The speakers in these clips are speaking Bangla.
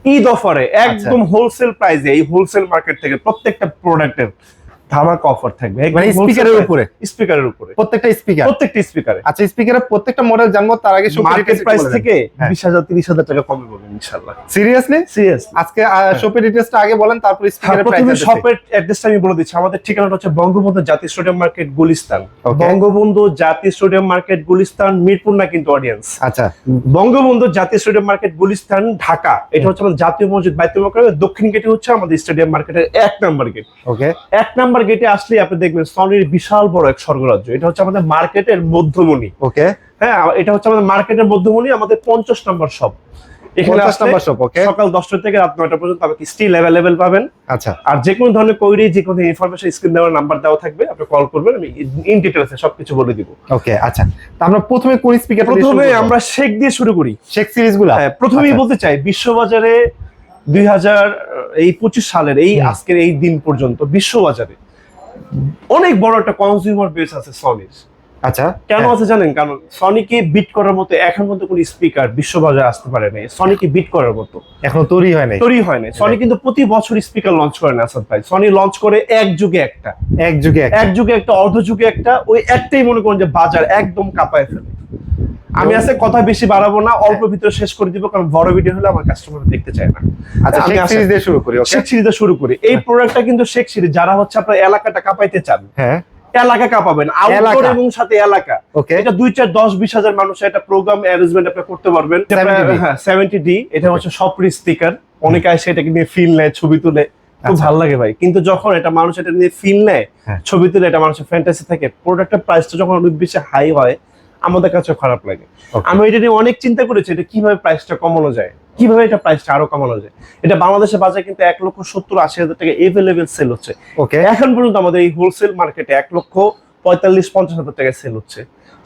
ঈদ অফারে একদম হোলসেল প্রাইসে, এই হোলসেল মার্কেট থেকে প্রত্যেকটা প্রোডাক্টের ধামাকা অফার থাকবে, মানে স্পিকারের উপরে প্রত্যেকটা স্পিকারে। আচ্ছা, স্পিকারের প্রত্যেকটা মডেল জানবো, তার আগে মার্কেট প্রাইস থেকে 20,000 30,000 টাকা কমে পাবেন ইনশাআল্লাহ। Seriously serious. আজকে শপের ডিটেইলসটা আগে বলেন, তারপর স্পিকারের প্রাইস। প্রথমে শপের অ্যাড্রেসটা আমি বলে দিচ্ছি। আমাদের ঠিকানাটা হচ্ছে বঙ্গবন্ধু জাতীয় স্টেডিয়াম মার্কেট গুলিস্তান। বঙ্গবন্ধু জাতীয় স্টেডিয়াম মার্কেট গুলিস্তান, মিরপুর না কিন্তু অডিয়েন্স। আচ্ছা, বঙ্গবন্ধু জাতীয় স্টেডিয়াম মার্কেট গুলিস্তান ঢাকা। এটা হচ্ছে আমাদের জাতীয় মসজিদ বাইতুল মোকাররমের দক্ষিণ গেটে হচ্ছে আমাদের স্টেডিয়াম মার্কেটের 1 নাম্বার গেট। ওকে, 1 নাম্বার গেটে আসলে আপনি দেখবেন সনির বিশাল বড় এক স্বর্গরাজ্য। এটা হচ্ছে আমাদের মার্কেটের মধ্যমণি। ওকে, হ্যাঁ, এটা হচ্ছে আমাদের মার্কেটের মধ্যমণি, আমাদের 50 নাম্বার শপ। এখানে 50 নাম্বার শপ। ওকে, সকাল 10টা থেকে রাত 9টা পর্যন্ত আপনি স্টিল অ্যাভেলেবেল পাবেন। আচ্ছা, আর যে কোনো ধরনের কোয়েরি, যে কোনো ইনফরমেশন স্ক্রিন দেওয়ার নাম্বার দেওয়া থাকবে, আপনি কল করবেন, আমি ইন ডিটেইলসে সবকিছু বলে দিব। ওকে, আচ্ছা। তো আমরা প্রথমে কোন স্পিকার? প্রথমে আমরা শেক দিয়ে শুরু করি, শেক সিরিজগুলো। হ্যাঁ, প্রথমেই বলতে চাই বিশ্ববাজারে 2025 সালের এই আজকের এই দিন পর্যন্ত বিশ্ববাজারে অনেক বড় একটা কনজিউমার বেস আছে সনির। আচ্ছা, কেন আছে জানেন? কারণ সনিকে বিট করার মতো এখন পর্যন্ত কোনো স্পিকার বিশ্ববাজারে আসতে পারে নাই। সনিকে বিট করার মতো এখনো তৈরি হয় নাই। সনি কিন্তু প্রতি বছর স্পিকার লঞ্চ করে না আসাদ ভাই। সনি লঞ্চ করে এক যুগে একটা, অর্ধ যুগে একটা। ওই একটাই মনে করেন যে বাজার একদম কাঁপায় ফেলে। আমি আজকে কথা বেশি বাড়াবো না, অল্প ভিতরে শেষ করে দিব, কারণ বড় ভিডিও হলে আমার কাস্টমার দেখতে চায় না। আচ্ছা, আমি শেক সিরিজ দিয়ে শুরু করি। শেক সিরিজ দিয়ে শুরু করি। এই প্রোডাক্টটা কিন্তু শেক সিরিজ, যারা হচ্ছে আপনার এলাকাটা কাঁপাইতে চান, হ্যাঁ, এলাকা কাঁপাবেন, আউটডোর এবং সাথে এলাকা। ওকে, এটা 2 4 10 20 হাজার মানুষের একটা প্রোগ্রাম অ্যারেঞ্জমেন্ট আপনি করতে পারবেন। হ্যাঁ, 70D। এটা হচ্ছে সফট স্পিকার। অনেকে আসে এটাকে নিয়ে ফিল নেয়, ছবি তুলে, খুব ভালো লাগে ভাই। কিন্তু যখন এটা মানুষ এটা নিয়ে ফিল নেয়, ছবি তুলে, এটা মানুষের ফ্যান্টাসি থাকে, প্রোডাক্টের প্রাইসটা যখন অনেক বেশি হাই হয়, আমাদের কাছে খারাপ লাগে। আমি এটা নিয়ে অনেক চিন্তা করেছি, এটা কিভাবে প্রাইসটা কমানো যায়, কিভাবে এটা প্রাইসটা আরো কমানো যায়। এটা বাংলাদেশের বাজারে কিন্তু 1,70,80,000 টাকা এভেলেবেল সেল হচ্ছে। ওকে, এখন পর্যন্ত আমাদের এই হোলসেল মার্কেটে 1,45,50,000 টাকা সেল হচ্ছে।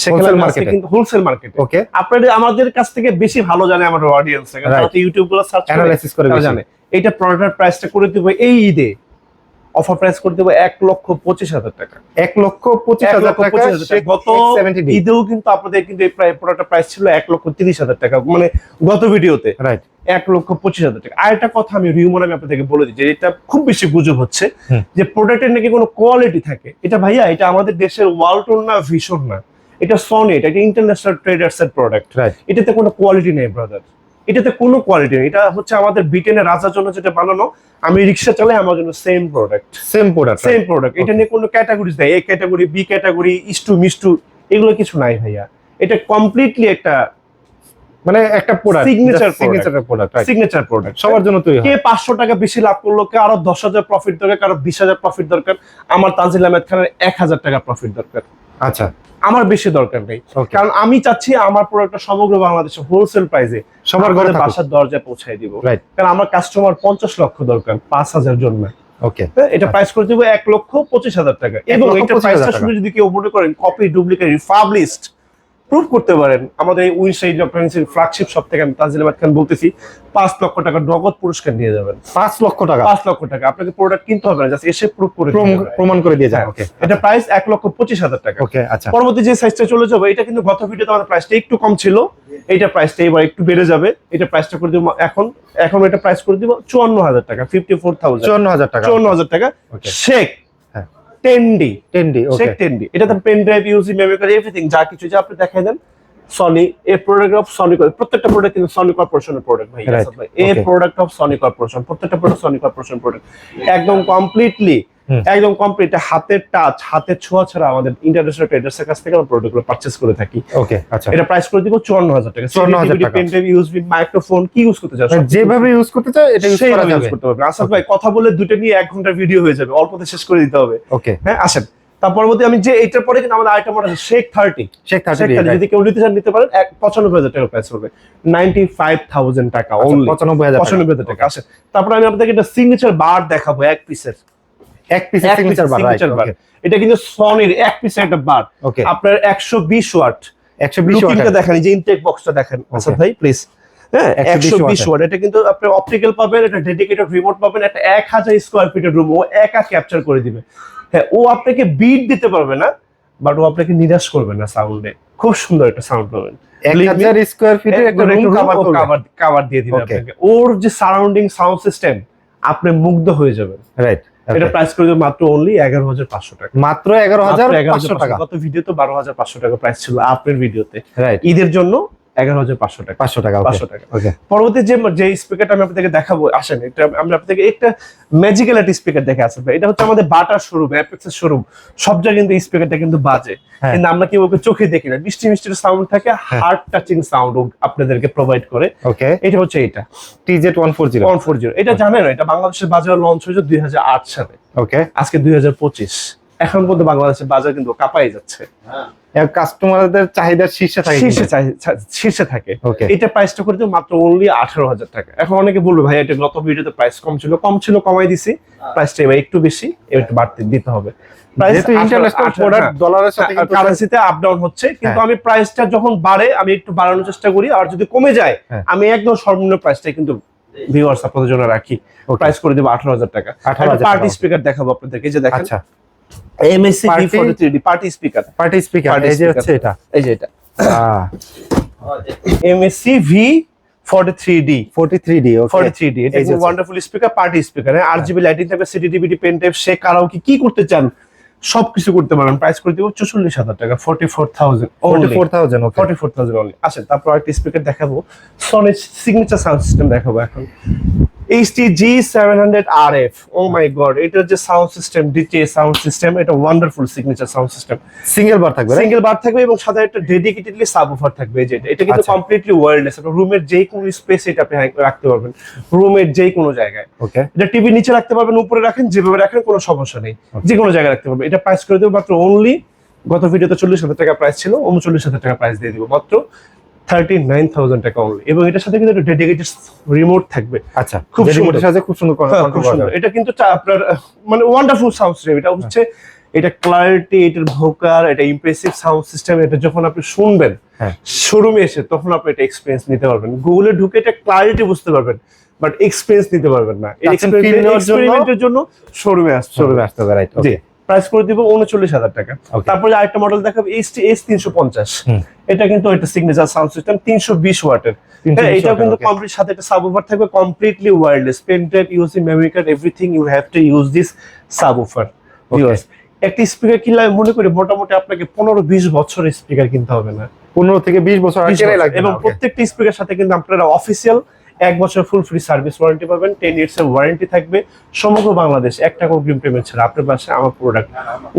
সেখানে মার্কেটে কিন্তু হোলসেল মার্কেটে। ওকে, আপনাদের আমাদের কাছ থেকে বেশি ভালো জানে আমাদের অডিয়েন্স, কারণ ইউটিউব গুলো সার্চ অ্যানালাইসিস করে জানে। এটা প্রোডাক্টের প্রাইসটা করে দিব এই ঈদে, অফার প্রাইস করে দেবো 1,25,000 টাকা। 1,25,000 টাকা। গত ঈদেও কিন্তু আপনাদের কিন্তু এই প্রোডাক্টের প্রাইস ছিল 1,30,000 টাকা, মানে গত ভিডিওতে। রাইট, 1,25,000 টাকা। আর একটা কথা আমি রিউমার আমি আপনাদেরকে বলে দিই, যে এটা খুব বেশি গুজব হচ্ছে যে প্রোডাক্টের নাকি কোনো কোয়ালিটি থাকে। এটা ভাইয়া, এটা আমাদের দেশের ওয়ালটন না, ভিশন না, এটা সনি, এটা ইন্টারন্যাশনাল ট্রেডার্স এর প্রোডাক্ট। এটাতে কোনো কোয়ালিটি নেই ব্রাদার, এটাতে কোনো কোয়ালিটি নেই। এটা হচ্ছে আমাদের ব্রিটেনের রাজার জন্য যেটা বানানো, আমি রিক্সা চালাই, আমার জন্য সেম প্রোডাক্ট। এটা নিয়ে কোনো ক্যাটাগরিজ নেই, এ ক্যাটাগরি, বি ক্যাটাগরি, ইস্টু মিস্টু, এগুলো কিছু নাই ভাইয়া। এটা কমপ্লিটলি একটা মানে একটা প্রোডাক্ট, সিগনেচার প্রোডাক্ট সবার জন্য তৈরি হয়। কে 500 টাকা বেশি লাভ করলো, কে আরো 10,000 প্রফিট দরকার, কারো 20,000 প্রফিট দরকার, আমার তানজিল আহমেদ খানের 1,000 টাকা প্রফিট দরকার। আচ্ছা, আমার বেশি দরকার নেই, কারণ আমি চাচ্ছি আমার প্রোডাক্টটা সমগ্র বাংলাদেশে হোলসেল প্রাইসে সবার ঘরে বাসার দরজায় পৌঁছায় দিব। কারণ আমার কাস্টমার 50 লক্ষ দরকার, 5,000 জন না। ওকে, এটা প্রাইস করে দিব 1,25,000 টাকা। এবং এটা প্রাইসটা শুনে যদি কেউ মনে করেন কপি, ডুপ্লিকেট, রিফাবলিশড, প্রুফ করতে পারেন, আমাদের এই উইনসাইড ইলেকট্রনিক্সের ফ্ল্যাগশিপ শপ থেকে আমি তানজিল আহমেদ খান বলতেছি, 5 লক্ষ টাকা নগদ পুরস্কার নিয়ে যাবেন। 5 লক্ষ টাকা? 5 লক্ষ টাকা। আপনাকে প্রোডাক্ট কিনতে হবে না, জাস্ট এসে প্রমাণ করে দিয়ে যান। ওকে, এটা প্রাইস 1,25,000 টাকা। ওকে, আচ্ছা। পরবর্তী যে সাইজটা চলে যাবে, এটা কিন্তু গত ভিডিওতে আমাদের প্রাইসটা একটু কম ছিল, এইটা প্রাইসটা এবার একটু বেড়ে যাবে। এটা প্রাইসটা করে দিব এখন এটা প্রাইস করে দিব 54,000 টাকা, 54,000 টাকা। 54,000 টাকা। Shake 10D, shake 10D। এটাতে pen drive, USB, memory card, everything, যা কিছু যা আপনি দেখাই দেন। সনি, এই প্রোডাক্ট অফ সনি, প্রত্যেকটা প্রোডাক্ট কিন্তু সনি কর্পোরেশনের প্রোডাক্ট ভাই। এই প্রোডাক্ট অফ সনি কর্পোরেশন, প্রত্যেকটা প্রোডাক্ট সনি কর্পোরেশন প্রোডাক্ট, একদম কমপ্লিটলি, একদম কমপ্লিট। হাতের টাচ, হাতের ছোঁয়া ছাড়া আমাদের ইন্টারন্যাশনাল ট্রেডার্স এর কাছ থেকে আমরা প্রোডাক্টগুলো পারচেজ করে থাকি। ওকে, আচ্ছা। এটা প্রাইস করে দিব 54,000 টাকা। 54,000 টাকা। পেন ড্রাইভ, ইউএসবি, মাইক্রোফোন, কি ইউজ করতে চাও, যেভাবে ইউজ করতে চাও এটা ইউজ করা যাবে। আসাদ ভাই, কথা বলে দুটো নিয়ে 1 ঘন্টার ভিডিও হয়ে যাবে, অল্পতে শেষ করে দিতে হবে। ওকে, হ্যাঁ, আসেন। তার পরবর্তী আমি যে এটার পরে কিন্তু আমাদের আরেকটা মডেল আছে শেক 30। যদি কেউ নিতে চান নিতে পারেন, 95,000 টাকা প্রাইস পড়বে, 95,000 টাকা অনলি, 95,000 টাকা। আসেন, তারপরে আমি আপনাদেরকে একটা সিগনেচার বার দেখাবো, এক পিসের সিগনেচার বার। এটা কিন্তু সনির এক পিসের একটা বার, আপনার 120 ওয়াট। 120 ওয়াট দেখেন, এই যে ইনটেক বক্সটা দেখেন আসাদ ভাই প্লিজ। হ্যাঁ, 120 ওয়াট। এটা কিন্তু আপনি অপটিক্যাল পাবেন, এটা ডেডিকেটেড রিমোট পাবেন, একটা 1000 স্কয়ার ফিটের রুম ও একা ক্যাপচার করে দিবে। হ্যাঁ, ও আপনাকে বিট দিতে পারবে না, বাট ও আপনাকে নিরাশ করবে না সাউন্ডে, খুব সুন্দর একটা সাউন্ড পাবেন। 1000 স্কয়ার ফিটের একটা রুম কভার দিয়ে দিবে আপনাকে। ওর যে সারাউন্ডিং সাউন্ড সিস্টেম, আপনি মুগ্ধ হয়ে যাবেন। রাইট, এটা প্রাইস করে দেব মাত্র অনলি 11500 টাকা। মাত্র 11500 টাকা। গত ভিডিওতে 12500 টাকা প্রাইস ছিল আপনার ভিডিওতে। রাইট, ঈদের জন্য 11500 টাকা। 500 টাকা, 500 টাকা। ওকে। পরবর্তী যে স্পিকারটা আমি আপনাদেরকে দেখাবো, আসেন এটা আমরা আপনাদেরকে একটা ম্যাজিক্যাল একটা স্পিকার দেখে আসবে। এটা হচ্ছে আমাদের বাটার শোরুম, অ্যাপেক্সের শোরুম, সব জায়গায় কিন্তু স্পিকারটা কিন্তু বাজে, কিন্তু আমরা কি ওকে চোখে দেখি না। মিষ্টি মিষ্টি সাউন্ড থাকে, হার্ট টাচিং সাউন্ড আপনাদেরকে প্রোভাইড করে। ওকে, এটা হচ্ছে এটা TZ140। এটা জানেন, এটা বাংলাদেশের বাজারে লঞ্চ হয়েছে 2008 সালে। ওকে, আজকে 2025, এখন পর্যন্ত বাংলাদেশের বাজার কিন্তু কাঁপাই যাচ্ছে। কাস্টমারদের চাহিদার শীর্ষে থাকে। ওকে, এটা প্রাইসটা করে দিও মাত্র অনলি 18000 টাকা। এখন অনেকে বলবে ভাই এটা গত ভিডিওতে প্রাইস কম ছিল, কমাই দিছি, প্রাইসটা এবার একটু বেশি, একটু বাড়তি দিতে হবে। যেহেতু ইন্টারন্যাশনাল প্রোডাক্ট ডলারের সাথে কিন্তু কারেন্সিতে আপ ডাউন হচ্ছে, কিন্তু আমি প্রাইসটা যখন বাড়ে আমি একটু বাড়ানোর চেষ্টা করি, আর যদি কমে যায় আমি একদম সর্বনিম্ন প্রাইসটাই কিন্তু ভিউয়ার্স আপনাদের জন্য রাখি। প্রাইস করে দেব 18000 টাকা। পার্টি স্পিকার দেখাবো আপনাদেরকে, যে দেখেন MSC V43D পার্টি স্পিকার। এই যে হচ্ছে এটা, এই যে এটা MSC V43D। 43D, ওকে, 43D এটা খুব wonderful speaker, party speaker. RGB lighting থাকবে, CD DVD পেন টাইপ, সে কারাওকে কি করতে চান সবকিছু করতে পারবেন। প্রাইস করে দিব 44000 টাকা। 44000 ওকে, 44000 অনলি। আচ্ছা, তারপর একটা স্পিকার দেখাবো, সনি সিগনেচার সাউন্ড সিস্টেম দেখাবো এখন, HTG700 RF। ও মাই গড, এটার যে sound system, DTS sound system, এটা wonderful signature sound system. Single bar থাকবে এবং সাথে একটা ডেডিকেটেডলি সাবউফার থাকবে। এটা কিন্তু কমপ্লিটলি ওয়্যারলেস, এটা রুমের যে কোনো স্পেসে এটা আপনি রাখতে পারবেন, রুমের যে কোনো জায়গায়। ওকে, এটা টিভি নিচে রাখতে পারবেন, উপরে রাখেন, যেভাবে রাখেন কোনো সমস্যা নেই, যে কোনো জায়গায় রাখতে পারবেন। এটা প্রাইস করে দেবো মাত্র অনলি, গত ভিডিওতে 40000 টাকা প্রাইস ছিল, 39000 টাকা প্রাইস দিয়ে দিব মাত্র 39000 টাকা অনলি। এবং এটার সাথে কিন্তু একটা ডেডিকেটেড রিমোট থাকবে। আচ্ছা, খুব সুন্দর, খুব সুন্দর। এটা কিন্তু আপনার মানে ওয়ান্ডারফুল সাউন্ড সিস্টেম। এটা হচ্ছে, এটা ক্লারিটি, এটার ভোকাল, এটা ইমপ্রেসিভ সাউন্ড সিস্টেম। এটা যখন আপনি শুনবেন শোরুমে এসে, তখন আপনি এটা এক্সপেরিয়েন্স নিতে পারবেন। গুগলে ঢুকে এটা ক্লারিটি বুঝতে পারবেন, বাট এক্সপেরিয়েন্স নিতে পারবেন না। এক্সপেরিমেন্টের জন্য শোরুমে আসতে হবে। রাইট, ওকে। প্রাইস করে দিব 39000 টাকা। তারপরে আরেকটা মডেল দেখাবো, S350। এটা কিন্তু একটা সিগনেচার সাউন্ড সিস্টেম, 320 ওয়াটের। এটা কিন্তু কমপ্লিট সাথে একটা সাবউফার থাকবে, completely wireless, pen type, USB memory card, everything you have to use this subwoofer. একটা স্পিকার কিনলে আমি মনে করি মোটামুটি আপনাকে 15-20 বছর স্পিকার কিনতে হবে না, 15 থেকে 20 বছর আগে লাগবে। এবং প্রত্যেকটা স্পিকার সাথে কিন্তু আপনারা অফিসিয়াল 1 বছর ফুল ফ্রি সার্ভিস ওয়ারেন্টি পাবেন, 10 ইয়ার্স এর ওয়ারেন্টি থাকবে সমগ্র বাংলাদেশ, 1 টাকা অগ্রিম পেমেন্ট ছাড়া। আপনার বাসায় আমার প্রোডাক্ট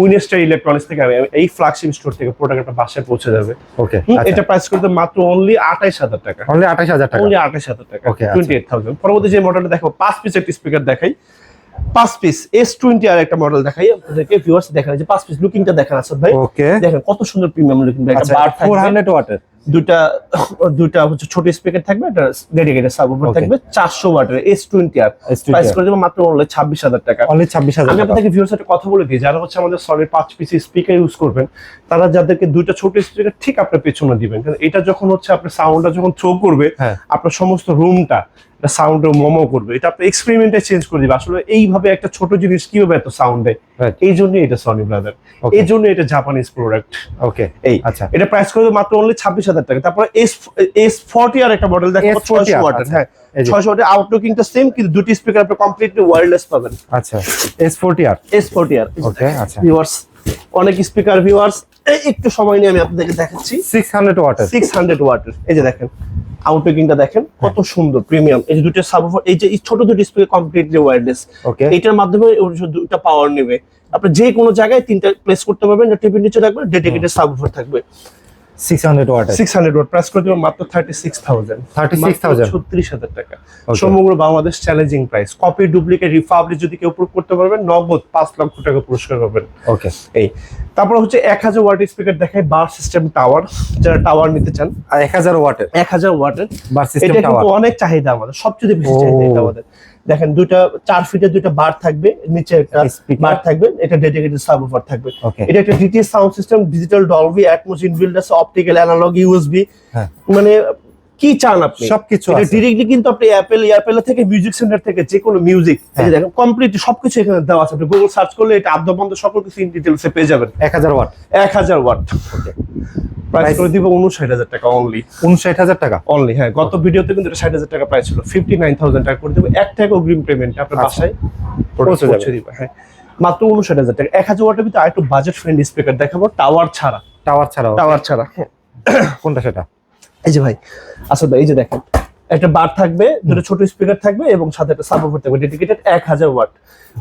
উইনস্টার ইলেকট্রনিক্স থেকে এই ফ্ল্যাগশিপ স্টোর থেকে প্রোডাক্ট আপনার বাসায় পৌঁছে যাবে। ওকে, এটা প্রাইস করতে মাত্র অনলি 28000 টাকা। অনলি 28000 টাকা, অনলি 28000 টাকা। 28000। পরবর্তী যে মডেলটা দেখো, 5 পিস একটা স্পিকার দেখাই, 5 পিস S20 আর একটা মডেল দেখাই আপনাদেরকে। ভিউয়ার্স দেখেন, যে 5 পিস লুকিংটা দেখেন আসাদ ভাই, ওকে, দেখেন কত সুন্দর প্রিমিয়াম লুকিং। একটা বার থাকবে 400 ওয়াটের, দুটা হচ্ছে ছোট স্পিকার থাকবে, একটা ডেডিকেটেড সাবউফার থাকবে, 400 ওয়াটের S20 আর। প্রাইস করে দেব মাত্র অনলি 26000 টাকা। অনলি 26000 আমি আপনাদেরকে ভিউয়ার্স একটা কথা বলে দিই, যারা হচ্ছে আমাদের সলিড 5 পিস স্পিকার ইউজ করবেন, তারা যাদেরকে দুইটা ছোট স্পিকার ঠিক আপনার পেছনে দিবেন, কারণ এটা যখন হচ্ছে আপনার সাউন্ডটা যখন থ্রো করবে, আপনার সমস্ত রুমটা সাউন্ডে মোমো করবে। এটা আপনি এক্সপেরিমেন্টে চেঞ্জ করে দিবে। আসলে এইভাবে একটা ছোট জিনিস কিভাবে এত সাউন্ড দেয়, এই জন্য এটা সনি ব্রাদার, এই জন্য এটা জাপানিজ প্রোডাক্ট। ওকে, এই আচ্ছা, এটা প্রাইস করে মাত্র অনলি 26000 টাকা। তারপর S40 আর একটা মডেল দেখো, 600 ওয়াটের। হ্যাঁ, 600 ওয়াটের আউটলুকিংটা সেম, কিন্তু দুটি স্পিকার আপনি কমপ্লিটলি ওয়্যারলেস পাবেন। আচ্ছা, S40 আর। ওকে, আচ্ছা ভিউয়ার্স, অনেক স্পিকার ভিউয়ার্স, একটু সময় নিয়ে আমি আপনাদেরকে দেখাচ্ছি। 600 ওয়াটের। এই যে দেখেন, আউটলুকিংটা দেখেন কত সুন্দর প্রিমিয়াম। এই যে দুটো সাবউফার, এই যে ছোট দুটো স্পিকার কমপ্লিটলি ওয়্যারলেস। ওকে, এটার মাধ্যমে দুটো পাওয়ার নেবে, আপনি যে কোনো জায়গায় তিনটা প্লেস করতে পারবেন। টিভির নিচে রাখবেন, ডেডিকেটেড সাবউফার থাকবে। 600 ওয়াট প্রাইস করে দেব মাত্র 36000 36000 টাকা। Okay. সমগ্র Bangladesh challenging price. Copy, duplicate, refurbished যদি কেউ প্রুভ করতে পারবেন, নগদ 5 লক্ষ টাকা পুরস্কার পাবেন। ওকে, এই তারপর হচ্ছে 1000 ওয়াট স্পিকার দেখায়, বার সিস্টেম টাওয়ার, যারা টাওয়ার নিতে চান। 1000 ওয়াটের বার সিস্টেম টাওয়ার, এটা কিন্তু অনেক চাহিদা আমাদের, সবচেয়ে বেশি চাহিদা এটা আমাদের। দেখেন, 4 ফিটের দুইটা বার থাকবে, নিচে একটা বার থাকবে, এটা ডেডিকেটেড সাবউফার থাকবে। এটা একটা DTS sound system, digital Dolby, atoms inbuilt আছে, অপটিক্যাল, অ্যানালগ, ইউএসবি, মানে কি চান আপনি সবকিছু এটা আছে। ডিরেক্টলি কিন্তু আপনি এয়ারপেল থেকে মিউজিক সেন্টার থেকে যে কোনো মিউজিক এই যে দেখেন কমপ্লিট সবকিছু এখানে দেওয়া আছে। আপনি গুগল সার্চ করলে এটা আদ্য বন্ধ সকল কিছু ইন ডিটেইলসে পেয়ে যাবেন। 1000 ওয়াট 1000 ওয়াট প্রাইস করে দিব 59000 টাকা অনলি। 59000 টাকা অনলি, হ্যাঁ। গত ভিডিওতে কিন্তু এটা 60000 টাকা প্রাইস ছিল, 59000 টাকা করে দেব। 1 টাকা অগ্রিম পেমেন্ট আপনার বাসায় পৌঁছে পৌঁছে দিব, হ্যাঁ। মাত্র 59000 টাকা। 1000 ওয়াটের ভিতরে আরেকটু বাজেট ফ্রেন্ডলি স্পিকার দেখাবো, টাওয়ার ছাড়া। টাওয়ার ছাড়া হ্যাঁ। কোনটা সেটা? এই যে ভাই আচ্ছা ভাই, এই যে দেখেন একটা বার থাকবে, দুটো ছোট স্পিকার থাকবে এবং সাথে একটা সাবওুফার থাকবে ডেডিকেটেড। 1000 ওয়াট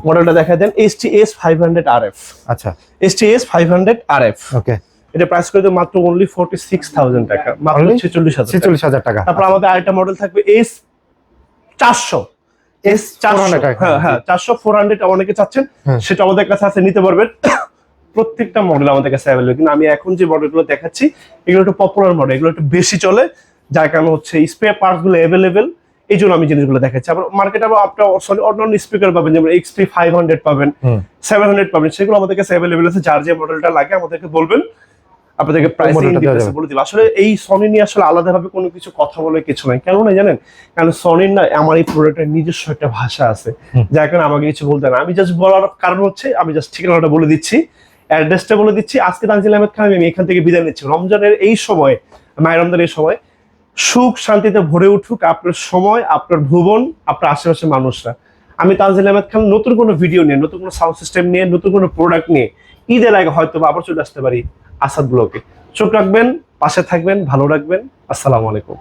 মডেলটা দেখা দেন, STS 500 RF। আচ্ছা, STS 500 RF, ওকে। এটা প্রাইস করে দেব মাত্র অনলি 46000 টাকা, মাত্র 46000 46000 টাকা। তারপর আমাদের আরেকটা মডেল থাকবে S400। হ্যাঁ হ্যাঁ 400 400 অনেকে চাচ্ছেন, সেটা আমাদের কাছে আছে, নিতে পারবেন। প্রত্যেকটা মডেল আমাদের কাছে অ্যাভেলেবল, কিন্তু আমি এখন যে মডেলগুলো দেখাচ্ছি এগুলো একটু পপুলার মডেল, এগুলো একটু বেশি চলে, যার কারণে হচ্ছে স্পেয়ার পার্টস গুলো অ্যাভেলেবেল, এই জন্য আমি জিনিসগুলো দেখাচ্ছি। আবার মার্কেটে আবার আপনার অন্যান্য স্পিকার পাবেন, যেমন XT 500 পাবেন, 700 পাবেন, সেগুলো আমাদের কাছে অ্যাভেলেবল আছে। যার যে মডেলটা লাগে আমাদেরকে বলবেন, আপনাদেরকে প্রাইসিং ডিটেইলস বলে দিব। আসলে এই সনি নিয়ে আসলে আলাদাভাবে কোনো কিছু কথা বলে কিছু নাই, কেন না জানেন, কারণ সনির না আমার এই প্রোডাক্টের নিজস্ব একটা ভাষা আছে, যার কারণে আমাকে কিছু বলতে না। আমি জাস্ট বলার কারণ হচ্ছে আমি জাস্ট ঠিকানাটা বলে দিচ্ছি, অ্যাড্রেসটা বলে দিচ্ছি। আজকে তানজিল আহমেদ খান, আমি এখান থেকে বিদায় নিচ্ছি। রমজানের এই সময়, মায়ের রমজানের এই সময় সুখ শান্তিতে ভরে উঠুক আপনার সময়, আপনার ভুবন, আপনার আশেপাশের মানুষরা। আমি তানজিল আহমেদ খান নতুন কোনো ভিডিও নিয়ে, নতুন কোনো সাউন্ড সিস্টেম নিয়ে, নতুন কোনো প্রোডাক্ট নিয়ে ঈদের আগে হয়তো আবার চলে আসতে পারি আসাদ ব্লগে। চোখ রাখবেন, পাশে থাকবেন, ভালো রাখবেন। আসসালামু আলাইকুম।